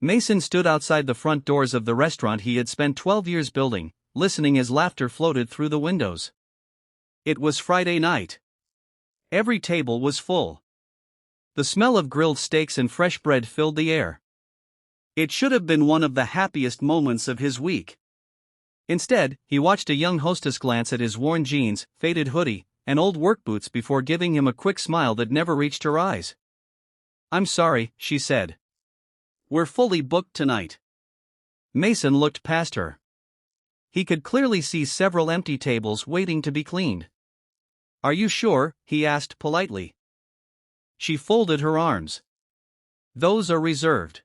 Mason stood outside the front doors of the restaurant he had spent 12 years building, listening as laughter floated through the windows. It was Friday night. Every table was full. The smell of grilled steaks and fresh bread filled the air. It should have been one of the happiest moments of his week. Instead, he watched a young hostess glance at his worn jeans, faded hoodie, and old work boots before giving him a quick smile that never reached her eyes. "I'm sorry," she said. "We're fully booked tonight." Mason looked past her. He could clearly see several empty tables waiting to be cleaned. "Are you sure?" he asked politely. She folded her arms. "Those are reserved."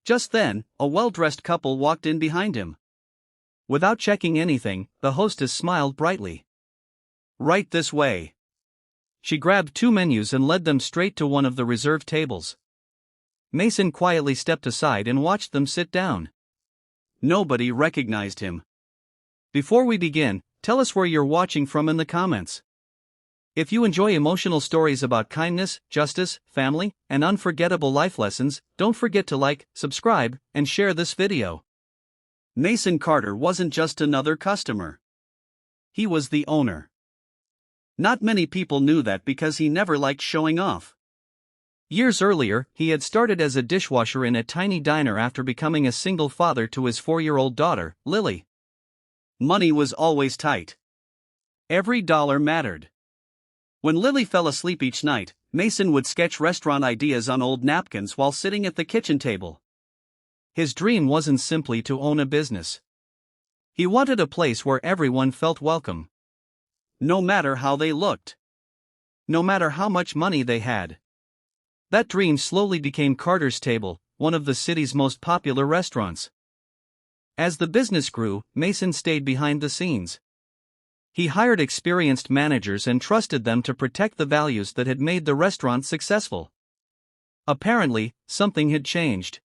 Just then, a well-dressed couple walked in behind him. Without checking anything, the hostess smiled brightly. "Right this way." She grabbed 2 menus and led them straight to one of the reserved tables. Mason quietly stepped aside and watched them sit down. Nobody recognized him. Before we begin, tell us where you're watching from in the comments. If you enjoy emotional stories about kindness, justice, family, and unforgettable life lessons, don't forget to like, subscribe, and share this video. Mason Carter wasn't just another customer. He was the owner. Not many people knew that because he never liked showing off. Years earlier, he had started as a dishwasher in a tiny diner after becoming a single father to his 4-year-old daughter, Lily. Money was always tight. Every dollar mattered. When Lily fell asleep each night, Mason would sketch restaurant ideas on old napkins while sitting at the kitchen table. His dream wasn't simply to own a business. He wanted a place where everyone felt welcome. No matter how they looked. No matter how much money they had. That dream slowly became Carter's Table, one of the city's most popular restaurants. As the business grew, Mason stayed behind the scenes. He hired experienced managers and trusted them to protect the values that had made the restaurant successful. Apparently, something had changed.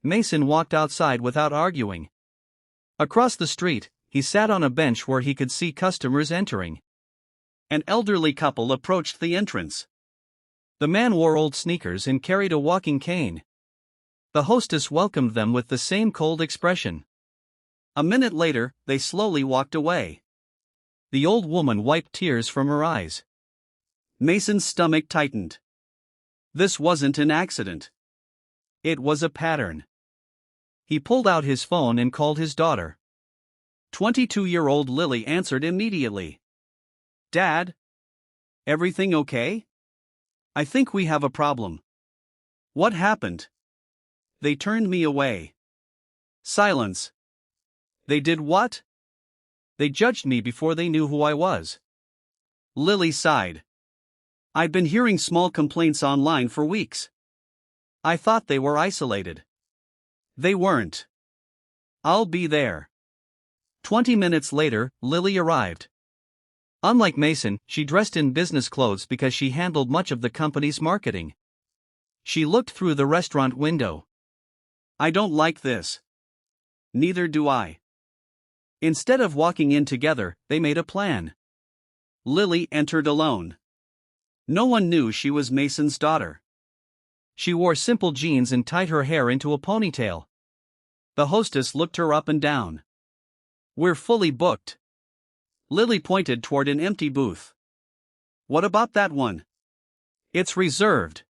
Mason walked outside without arguing. Across the street, he sat on a bench where he could see customers entering. An elderly couple approached the entrance. The man wore old sneakers and carried a walking cane. The hostess welcomed them with the same cold expression. A minute later, they slowly walked away. The old woman wiped tears from her eyes. Mason's stomach tightened. This wasn't an accident. It was a pattern. He pulled out his phone and called his daughter. 22-year-old Lily answered immediately. "Dad? Everything okay? I think we have a problem." "What happened?" "They turned me away." Silence. "They did what?" "They judged me before they knew who I was." Lily sighed. "I've been hearing small complaints online for weeks. I thought they were isolated." "They weren't. I'll be there." 20 minutes later, Lily arrived. Unlike Mason, she dressed in business clothes because she handled much of the company's marketing. She looked through the restaurant window. "I don't like this." "Neither do I." Instead of walking in together, they made a plan. Lily entered alone. No one knew she was Mason's daughter. She wore simple jeans and tied her hair into a ponytail. The hostess looked her up and down. "We're fully booked." Lily pointed toward an empty booth. "What about that one?" "It's reserved."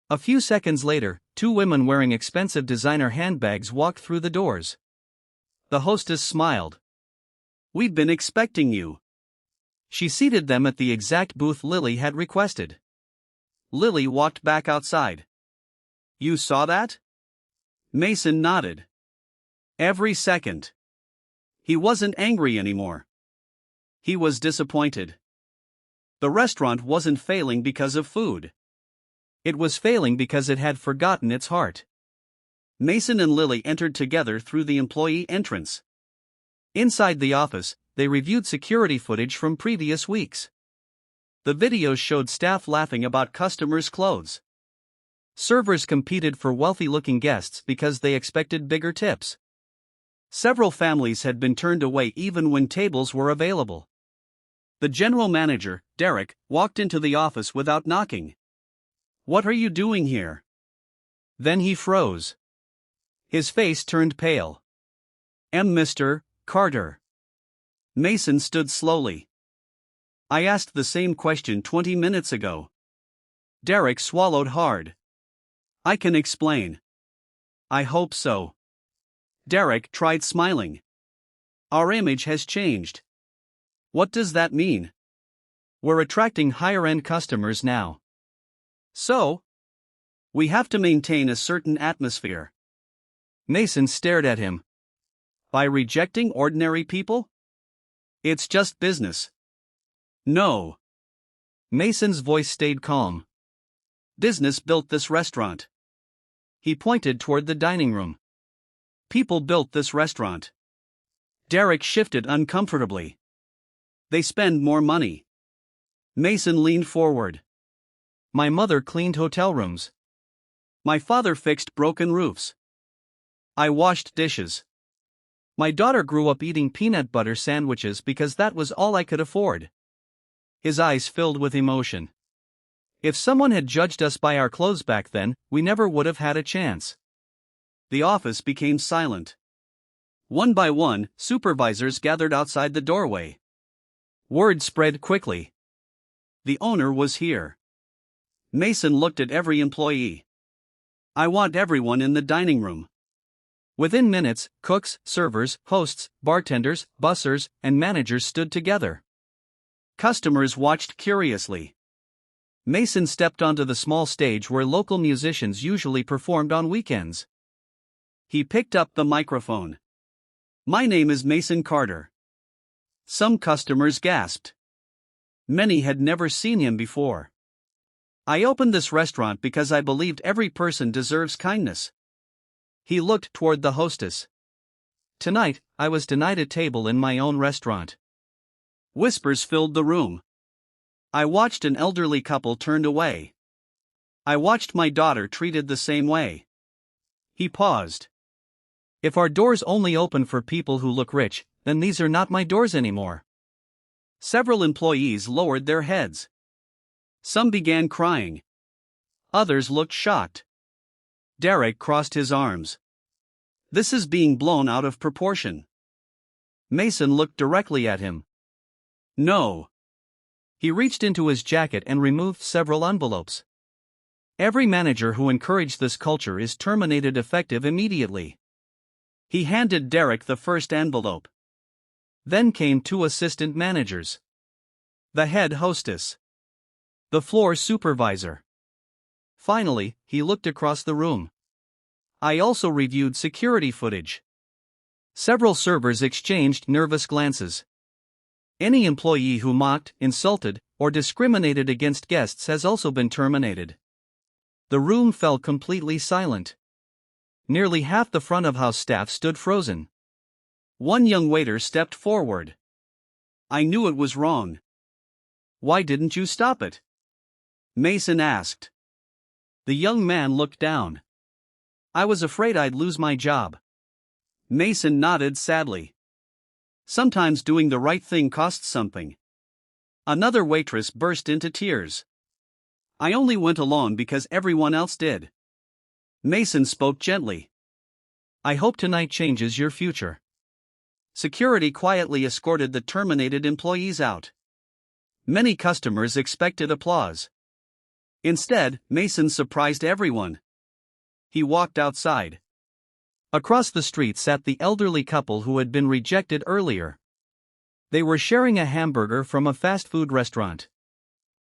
A few seconds later, 2 women wearing expensive designer handbags walked through the doors. The hostess smiled. "We've been expecting you." She seated them at the exact booth Lily had requested. Lily walked back outside. "You saw that?" Mason nodded. Every second. He wasn't angry anymore. He was disappointed. The restaurant wasn't failing because of food. It was failing because it had forgotten its heart. Mason and Lily entered together through the employee entrance. Inside the office, they reviewed security footage from previous weeks. The videos showed staff laughing about customers' clothes. Servers competed for wealthy-looking guests because they expected bigger tips. Several families had been turned away even when tables were available. The general manager, Derek, walked into the office without knocking. "What are you doing here?" Then he froze. His face turned pale. Mr. Carter. Mason stood slowly. I asked the same question 20 minutes ago. Derek swallowed hard. I can explain. I hope so. Derek tried smiling. Our image has changed. What does that mean? We're attracting higher-end customers now. So? We have to maintain a certain atmosphere. Mason stared at him. By rejecting ordinary people? It's just business. No. Mason's voice stayed calm. Business built this restaurant. He pointed toward the dining room. People built this restaurant. Derek shifted uncomfortably. They spend more money. Mason leaned forward. My mother cleaned hotel rooms. My father fixed broken roofs. I washed dishes. My daughter grew up eating peanut butter sandwiches because that was all I could afford. His eyes filled with emotion. If someone had judged us by our clothes back then, we never would have had a chance. The office became silent. One by one, supervisors gathered outside the doorway. Word spread quickly. The owner was here. Mason looked at every employee. I want everyone in the dining room. Within minutes, cooks, servers, hosts, bartenders, bussers, and managers stood together. Customers watched curiously. Mason stepped onto the small stage where local musicians usually performed on weekends. He picked up the microphone. My name is Mason Carter. Some customers gasped. Many had never seen him before. I opened this restaurant because I believed every person deserves kindness. He looked toward the hostess. Tonight, I was denied a table in my own restaurant. Whispers filled the room. I watched an elderly couple turned away. I watched my daughter treated the same way. He paused. If our doors only open for people who look rich, then these are not my doors anymore. Several employees lowered their heads. Some began crying. Others looked shocked. Derek crossed his arms. This is being blown out of proportion. Mason looked directly at him. No. He reached into his jacket and removed several envelopes. Every manager who encouraged this culture is terminated effective immediately. He handed Derek the first envelope. Then came two assistant managers. The head hostess. The floor supervisor. Finally, he looked across the room. I also reviewed security footage. Several servers exchanged nervous glances. Any employee who mocked, insulted, or discriminated against guests has also been terminated. The room fell completely silent. Nearly half the front of house staff stood frozen. One young waiter stepped forward. I knew it was wrong. Why didn't you stop it? Mason asked. The young man looked down. I was afraid I'd lose my job. Mason nodded sadly. Sometimes doing the right thing costs something. Another waitress burst into tears. I only went alone because everyone else did. Mason spoke gently. I hope tonight changes your future. Security quietly escorted the terminated employees out. Many customers expected applause. Instead, Mason surprised everyone. He walked outside. Across the street sat the elderly couple who had been rejected earlier. They were sharing a hamburger from a fast food restaurant.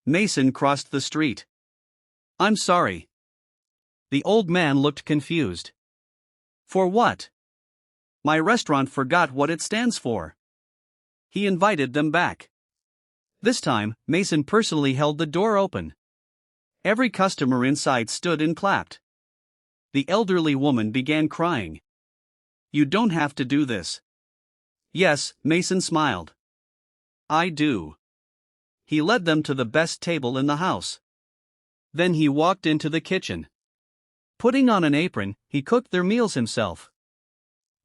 Mason crossed the street. I'm sorry. The old man looked confused. For what? My restaurant forgot what it stands for. He invited them back. This time, Mason personally held the door open. Every customer inside stood and clapped. The elderly woman began crying. You don't have to do this. Yes, Mason smiled. I do. He led them to the best table in the house. Then he walked into the kitchen. Putting on an apron, he cooked their meals himself.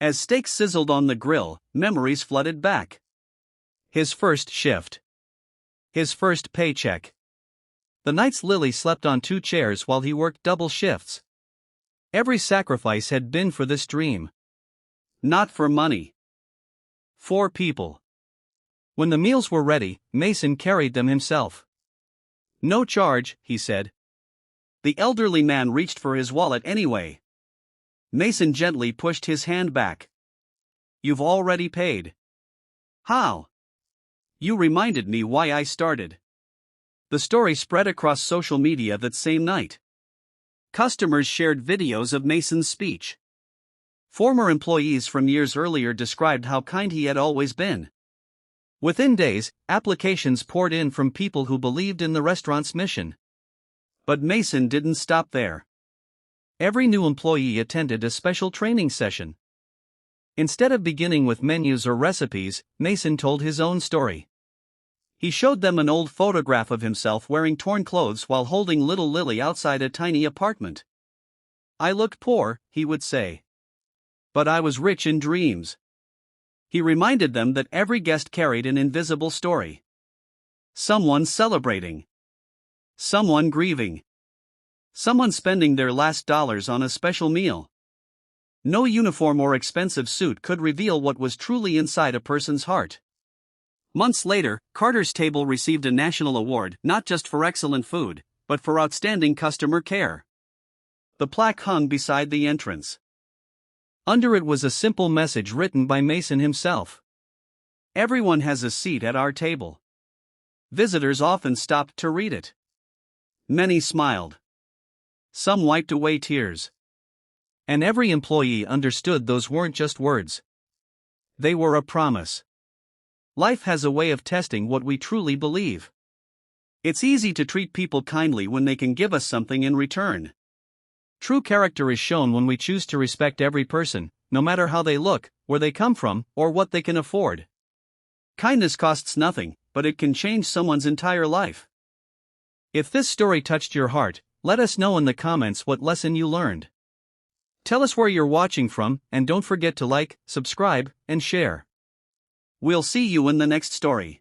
As steaks sizzled on the grill, memories flooded back. His first shift. His first paycheck. The nights Lily slept on 2 chairs while he worked double shifts. Every sacrifice had been for this dream. Not for money. For people. When the meals were ready, Mason carried them himself. "No charge," he said. The elderly man reached for his wallet anyway. Mason gently pushed his hand back. "You've already paid." "How?" "You reminded me why I started." The story spread across social media that same night. Customers shared videos of Mason's speech. Former employees from years earlier described how kind he had always been. Within days, applications poured in from people who believed in the restaurant's mission. But Mason didn't stop there. Every new employee attended a special training session. Instead of beginning with menus or recipes, Mason told his own story. He showed them an old photograph of himself wearing torn clothes while holding little Lily outside a tiny apartment. "I looked poor," he would say. "But I was rich in dreams." He reminded them that every guest carried an invisible story. Someone celebrating. Someone grieving. Someone spending their last dollars on a special meal. No uniform or expensive suit could reveal what was truly inside a person's heart. Months later, Carter's Table received a national award not just for excellent food, but for outstanding customer care. The plaque hung beside the entrance. Under it was a simple message written by Mason himself. "Everyone has a seat at our table." Visitors often stopped to read it. Many smiled. Some wiped away tears. And every employee understood those weren't just words. They were a promise. Life has a way of testing what we truly believe. It's easy to treat people kindly when they can give us something in return. True character is shown when we choose to respect every person, no matter how they look, where they come from, or what they can afford. Kindness costs nothing, but it can change someone's entire life. If this story touched your heart, let us know in the comments what lesson you learned. Tell us where you're watching from, and don't forget to like, subscribe, and share. We'll see you in the next story.